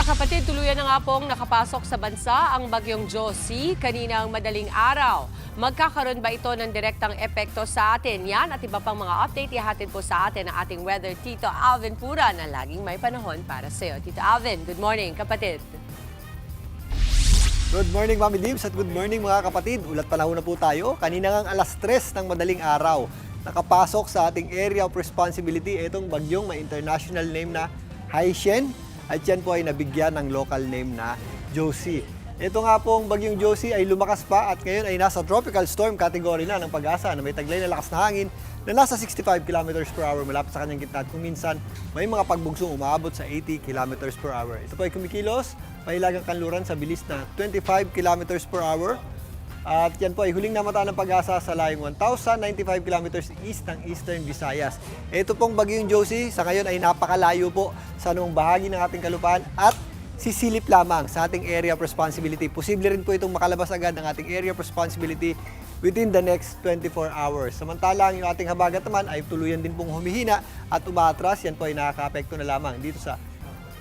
kapatid, tuluyan na nga pong nakapasok sa bansa ang bagyong Josie kaninang madaling araw. Magkakaroon ba ito ng direktang epekto sa atin? Yan at iba pang mga update ihatid po sa atin ng ating weather Tito Alvin Pura na laging may panahon para sa iyo. Tito Alvin, good morning kapatid. Good morning, Mami Dibs, at good morning mga kapatid. Ulat panahon na po tayo. Kanina ngang alas 3 ng madaling araw, nakapasok sa ating area of responsibility itong bagyong may international name na Haishen. At yan po ay nabigyan ng local name na Josie. Ito nga pong bagyong Josie ay lumakas pa at ngayon ay nasa tropical storm category na ng Pag-asa na may taglay na lakas na hangin na nasa 65 km per hour malapit sa kanyang gitna at kung minsan may mga pagbugsong umaabot sa 80 km per hour. Ito po ay kumikilos, mahilagang kanluran sa bilis na 25 km per hour. At yan po ay huling namata ng Pag-asa sa layong 1,095 km east ng Eastern Visayas. Ito pong bagyong Josie sa ngayon ay napakalayo po sa anumang bahagi ng ating kalupaan at sisilip lamang sa ating area of responsibility. Posible rin po itong makalabas agad ng ating area of responsibility within the next 24 hours. Samantalang yung ating habagat naman ay tuluyan din pong humihina at umaatras. Yan po ay nakaka-apekto na lamang dito sa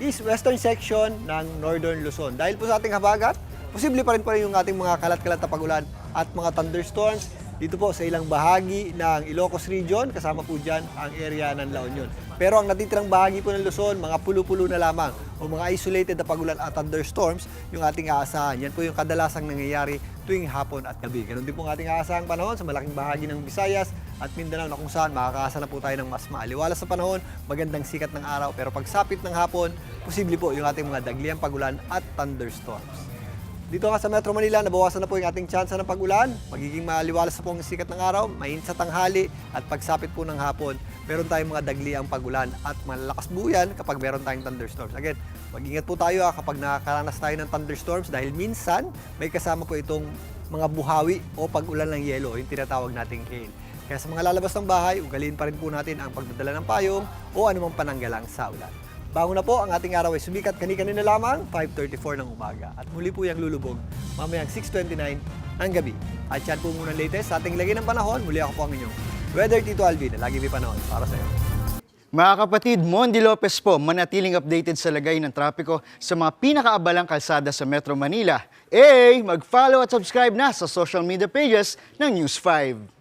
east-western section ng Northern Luzon. Dahil po sa ating habagat, posible pa rin yung ating mga kalat-kalat na pagulan at mga thunderstorms dito po sa ilang bahagi ng Ilocos Region, kasama po dyan ang area ng La Union. Pero ang natitirang bahagi po ng Luzon, mga pulo-pulo na lamang o mga isolated na pagulan at thunderstorms yung ating aasahan. Yan po yung kadalasang nangyayari tuwing hapon at gabi. Ganun din po ang ating aasahang panahon sa malaking bahagi ng Visayas at Mindanao na kung saan makakaasa na po tayo ng mas maaliwalas sa panahon, magandang sikat ng araw. Pero pagsapit ng hapon, posible po yung ating mga dagliang pagulan at thunderstorms. Dito nga sa Metro Manila, nabawasan na po yung ating tsansa ng pag-ulan. Magiging maliwalas na po ang sikat ng araw, mainit sa tanghali at pagsapit po ng hapon, meron tayong mga dagliang pag-ulan at malalakas po yan kapag meron tayong thunderstorms. Again, mag-ingat po tayo kapag nakakaranas tayo ng thunderstorms dahil minsan may kasama po itong mga buhawi o pag-ulan ng yelo, yung tinatawag nating hail. Kaya sa mga lalabas ng bahay, ugaliin pa rin po natin ang pagdadala ng payong o anumang pananggalang sa ulan. Bago na po, ang ating araw ay sumikat kani-kanina lamang, 5:34 ng umaga. At muli po yung lulubog, mamayang 6:29 ng gabi. At yan po muna latest sa ating lagay ng panahon. Muli ako po ang inyong Weather Tito Alvin, na lagi may panahon para sa iyo. Mga kapatid, Mondi Lopez po, manatiling updated sa lagay ng trapiko sa mga pinakaabalang kalsada sa Metro Manila. Mag-follow at subscribe na sa social media pages ng News 5.